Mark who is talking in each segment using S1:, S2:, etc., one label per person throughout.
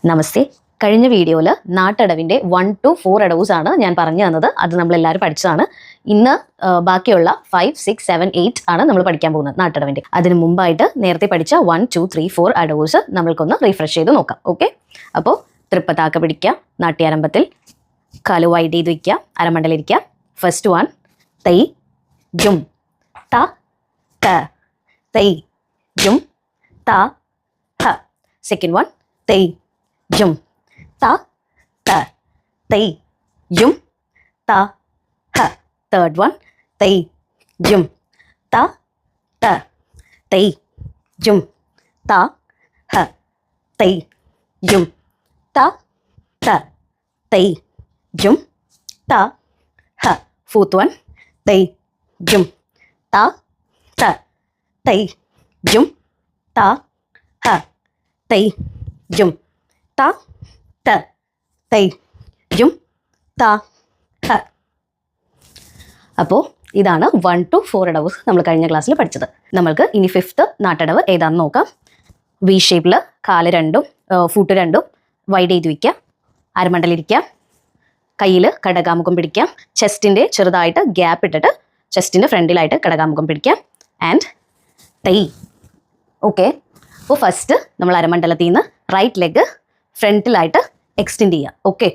S1: നമസ്തേ. കഴിഞ്ഞ വീഡിയോയിൽ നാട്ടടവിൻ്റെ 1 to 4 അടവ്സ് ആണ് ഞാൻ പറഞ്ഞു തന്നത്. അത് നമ്മളെല്ലാവരും പഠിച്ചതാണ്. ഇന്ന് ബാക്കിയുള്ള 5, 6, 7, 8 ആണ് നമ്മൾ പഠിക്കാൻ പോകുന്നത് നാട്ടടവിൻ്റെ. അതിന് മുമ്പായിട്ട് നേരത്തെ പഠിച്ച 1, 2, 3, 4 അടവ്സ് നമ്മൾക്കൊന്ന് റീഫ്രഷ് ചെയ്ത് നോക്കാം. ഓക്കെ, അപ്പോൾ തൃപ്പത്താക്ക പിടിക്കുക, നാട്യാരംഭത്തിൽ കാല് വൈഡ് ചെയ്ത് വയ്ക്കുക, അരമണ്ടലിരിക്കുക. ഫസ്റ്റ് വൺ തൈ ജും ത ത തൈ ജും ത ഹ. സെക്കൻഡ് വൺ തൈ jum ta ta tai jum ta ha. Third one tai jum ta ta tai jum ta ha tai jum ta ta tai jum ta ha. Fourth one tai jum ta ta tai jum ta ha tai jum ta ta tai jum ta ha. അപ്പോൾ ഇതാണ് 1 to 4 അടവ്സ് നമ്മൾ കഴിഞ്ഞ ക്ലാസ്സിൽ പഠിച്ചത്. നമ്മൾക്ക് ഇനി 5th നാട്ടടവ് ഏതാണെന്ന് നോക്കാം. വി ഷേപ്പിൽ കാല് രണ്ടും ഫൂട്ട് രണ്ടും വൈഡ് ചെയ്ത് വയ്ക്കുക, അരമണ്ടലിരിക്കുക, കയ്യിൽ കടകാമുഖം പിടിക്കാം, ചെസ്റ്റിൻ്റെ ചെറുതായിട്ട് ഗ്യാപ്പ് ഇട്ടിട്ട് ചെസ്റ്റിൻ്റെ ഫ്രണ്ടിലായിട്ട് കടകാമുഖം പിടിക്കാം ആൻഡ് തൈ. ഓക്കെ, അപ്പോൾ ഫസ്റ്റ് നമ്മൾ അരമണ്ഡലത്തിൽ നിന്ന് റൈറ്റ് ലെഗ് ഫ്രണ്ടിലായിട്ട് എക്സ്റ്റെൻഡ് ചെയ്യുക. ഓക്കെ,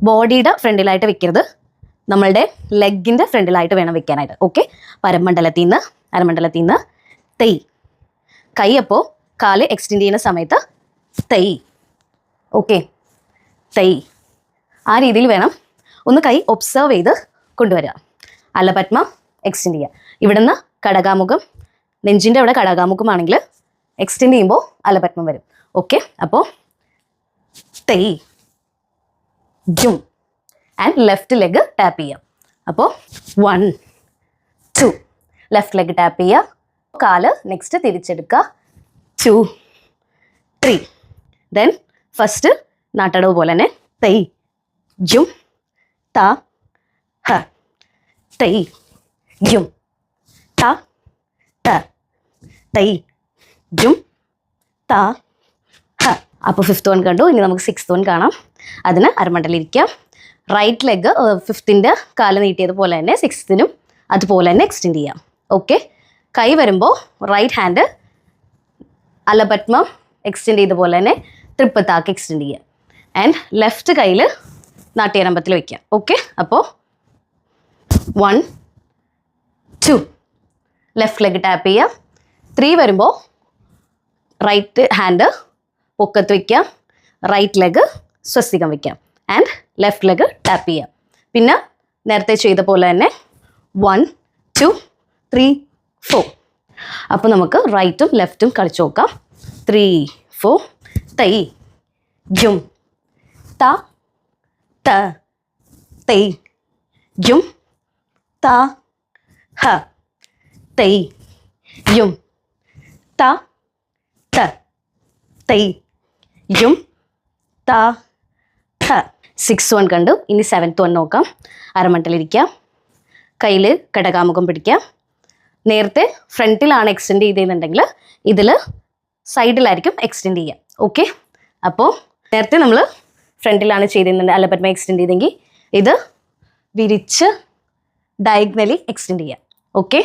S1: ബോഡിയുടെ ഫ്രണ്ടിലായിട്ട് വെക്കരുത്, നമ്മളുടെ ലെഗിൻ്റെ ഫ്രണ്ടിലായിട്ട് വേണം വെക്കാനായിട്ട്. ഓക്കെ, അരമണ്ഡലത്തിൽ നിന്ന് തൈ. കൈ അപ്പോൾ കാല് എക്സ്റ്റെൻഡ് ചെയ്യുന്ന സമയത്ത് തൈ. ഓക്കെ, തൈ. ആ രീതിയിൽ വേണം. ഒന്ന് കൈ ഒബ്സർവ് ചെയ്ത് കൊണ്ടുവരിക. അലപത്മം എക്സ്റ്റെൻഡ് ചെയ്യുക. ഇവിടുന്ന് കടകാമുഖം, നെഞ്ചിൻ്റെ അവിടെ കടകാമുഖമാണെങ്കിൽ എക്സ്റ്റെൻഡ് ചെയ്യുമ്പോൾ അലപത്മം വരും. ഓക്കെ, അപ്പോൾ തൈ ജും ആൻഡ് ലെഫ്റ്റ് ലെഗ് ടാപ്പ് ചെയ്യാം. അപ്പോൾ 1, 2 ലെഫ്റ്റ് ലെഗ് ടാപ്പ് ചെയ്യുക, കാല് നെക്സ്റ്റ് തിരിച്ചെടുക്കുക. 2, 3 ദെൻ ഫസ്റ്റ് നാട്ടടവ് പോലെ തന്നെ തൈ ജും ത ഹ തൈ ജും ത ത തൈ ജും ത ഹ. അപ്പോൾ 5th വൺ കണ്ടു. ഇനി നമുക്ക് 6th വൺ കാണാം. അതിന് അരമണ്ടലിരിക്കാം. റൈറ്റ് ലെഗ് 5th കാല് നീട്ടിയതുപോലെ തന്നെ 6th അതുപോലെ തന്നെ എക്സ്റ്റെൻഡ് ചെയ്യാം. ഓക്കെ, കൈ വരുമ്പോൾ റൈറ്റ് ഹാൻഡ് അലപത്മം എക്സ്റ്റെൻഡ് ചെയ്ത പോലെ തന്നെ തൃപ്പത്താക്ക് എക്സ്റ്റെൻഡ് ചെയ്യാം ആൻഡ് ലെഫ്റ്റ് കയ്യിൽ നാട്യാരംഭത്തിൽ വയ്ക്കാം. ഓക്കെ, അപ്പോൾ 1, 2 ലെഫ്റ്റ് ലെഗ് ടാപ്പ് ചെയ്യാം. 3 വരുമ്പോൾ റൈറ്റ് ഹാൻഡ് പൊക്കത്ത് വയ്ക്കാം, റൈറ്റ് ലെഗ് സ്വസ്തികം വയ്ക്കാം ആൻഡ് ലെഫ്റ്റ് ലെഗ് ടാപ്പ് ചെയ്യാം. പിന്നെ നേരത്തെ ചെയ്ത പോലെ തന്നെ 1, 2, 3, 4. അപ്പോൾ നമുക്ക് റൈറ്റും ലെഫ്റ്റും കളിച്ച് നോക്കാം. 3, 4 തൈ ജും ത ത തൈ ജും ത ഹ തൈ ജും ത ത തൈ ജും ത ഹ. 6th വൺ കണ്ടു. ഇനി 7th വൺ നോക്കാം. അരമണ്ടലിരിക്കാം, കയ്യിൽ കടകാമുഖം പിടിക്കാം. നേരത്തെ ഫ്രണ്ടിലാണ് എക്സ്റ്റെൻഡ് ചെയ്തെന്നുണ്ടെങ്കിൽ ഇതിൽ സൈഡിലായിരിക്കും എക്സ്റ്റെൻഡ് ചെയ്യുക. ഓക്കെ, അപ്പോൾ നേരത്തെ നമ്മൾ ഫ്രണ്ടിലാണ് ചെയ്തിരുന്നുണ്ട് അലപത്മ എക്സ്റ്റെൻഡ് ചെയ്തെങ്കിൽ ഇത് വിരിച്ച് ഡയഗ്നലി എക്സ്റ്റെൻഡ് ചെയ്യാം. ഓക്കെ,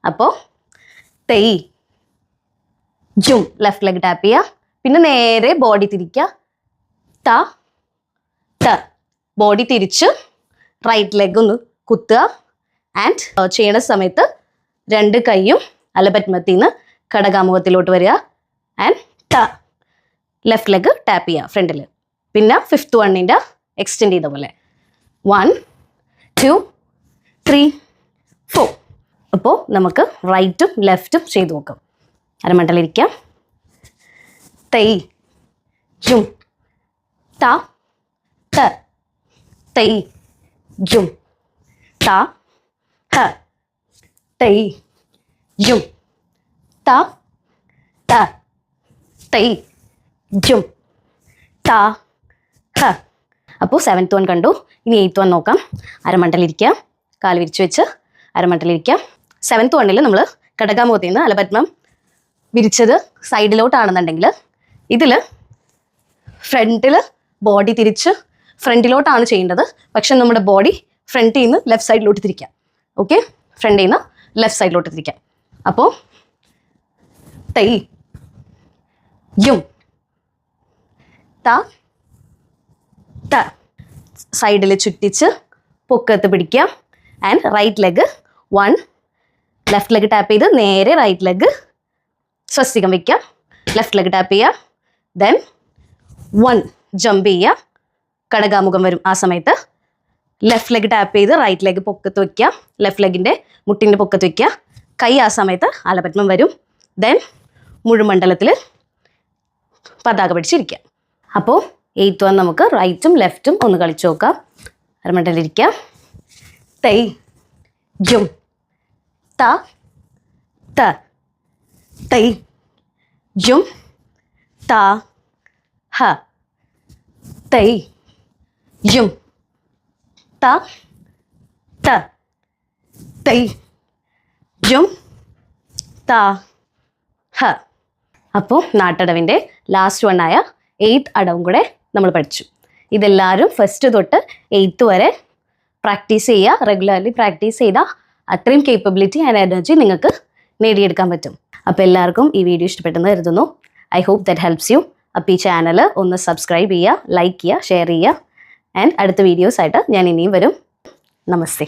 S1: അപ്പോൾ തൈ ജും ലെഫ്റ്റ് ലെഗ് ടാപ്പ് ചെയ്യുക. പിന്നെ നേരെ ബോഡി തിരിക്കുക, ത ത ബോഡി തിരിച്ച് റൈറ്റ് ലെഗ് ഒന്ന് കുത്തുക ആൻഡ് ചെയ്യണ സമയത്ത് 2 കൈയും അലപത്മത്തിൽ നിന്ന് കടകാമുഖത്തിലോട്ട് വരിക ആൻഡ് ത ലെഫ്റ്റ് ലെഗ് ടാപ്പ് ചെയ്യുക ഫ്രണ്ടിൽ. പിന്നെ 5th വണ്ണിൻ്റെ എക്സ്റ്റെൻഡ് ചെയ്ത പോലെ 1, 2, 3, 4. അപ്പോൾ നമുക്ക് റൈറ്റും ലെഫ്റ്റും ചെയ്ത് നോക്കാം. അരമണ്ടലിരിക്കാം. തൈ ജും ത ത തൈ ജും ത ഹ തൈ ജും ത ത തൈ ജും ത ഹ. അപ്പോൾ 7th വൺ കണ്ടു. ഇനി 8th വൺ നോക്കാം. അരമണ്ടലിരിക്കാം, കാല് വിരിച്ച് വെച്ച് അരമണ്ടലിരിക്കാം. 7th വണ്ണിൽ നമ്മൾ കടകാമുഖത്തിൽ നിന്ന് അലപത്മം വിരിച്ചത് സൈഡിലോട്ടാണെന്നുണ്ടെങ്കിൽ ഇതിൽ
S2: ഫ്രണ്ടിൽ ബോഡി തിരിച്ച് ഫ്രണ്ടിലോട്ടാണ് ചെയ്യേണ്ടത്. പക്ഷെ നമ്മുടെ ബോഡി ഫ്രണ്ടിൽ നിന്ന് ലെഫ്റ്റ് സൈഡിലോട്ട് തിരിക്കാം. ഓക്കെ, ഫ്രണ്ടിൽ നിന്ന് ലെഫ്റ്റ് സൈഡിലോട്ട് തിരിക്കാം. അപ്പോൾ തൈ യും ത ത സൈഡിൽ ചുറ്റിച്ച് പൊക്കത്ത് പിടിക്കാം. And right leg 1, left leg tap ചെയ്ത് നേരെ റൈറ്റ് ലെഗ് സ്വസ്തികം വയ്ക്കാം. ലെഫ്റ്റ് ലെഗ് ടാപ്പ് ചെയ്യുക. ദെൻ 1 ജമ്പ് ചെയ്യുക. കടകാമുഖം വരും. ആ സമയത്ത് ലെഫ്റ്റ് ലെഗ് ടാപ്പ് ചെയ്ത് റൈറ്റ് ലെഗ് പൊക്കത്ത് വയ്ക്കുക. ലെഫ്റ്റ് ലെഗിൻ്റെ മുട്ടിൻ്റെ പൊക്കത്ത് വയ്ക്കുക. കൈ ആ സമയത്ത് ആലപത്മം വരും. ദെൻ മുഴുമണ്ഡലത്തിൽ പതാക പിടിച്ചിരിക്കുക. അപ്പോൾ 8th വന്ന് നമുക്ക് റൈറ്റും ലെഫ്റ്റും ഒന്ന് കളിച്ചു നോക്കാം. അരമണ്ഡലിരിക്കാം. തൈ യും ത ത തൈ യും ത ഹ തൈ യും ത ത തൈ യും ത ഹ. അപ്പോൾ നാട്ടടവിൻ്റെ ലാസ്റ്റ് വണ്ണായ 8th അടവും കൂടെ നമ്മൾ പഠിച്ചു. ഇതെല്ലാവരും ഫസ്റ്റ് തൊട്ട് 8th വരെ പ്രാക്ടീസ് ചെയ്യുക. റെഗുലർലി പ്രാക്ടീസ് ചെയ്താൽ അത്രയും കേപ്പബിലിറ്റി ആൻഡ് എനർജി നിങ്ങൾക്ക് നേടിയെടുക്കാൻ പറ്റും. അപ്പോൾ എല്ലാവർക്കും ഈ വീഡിയോ ഇഷ്ടപ്പെട്ടെന്ന് കരുതുന്നു. I hope that helps you. അപ്പോൾ ഈ ചാനൽ ഒന്ന് സബ്സ്ക്രൈബ് ചെയ്യുക, ലൈക്ക് ചെയ്യുക, ഷെയർ ചെയ്യുക. ആൻഡ് അടുത്ത വീഡിയോസായിട്ട് ഞാൻ ഇനിയും വരും. നമസ്തേ.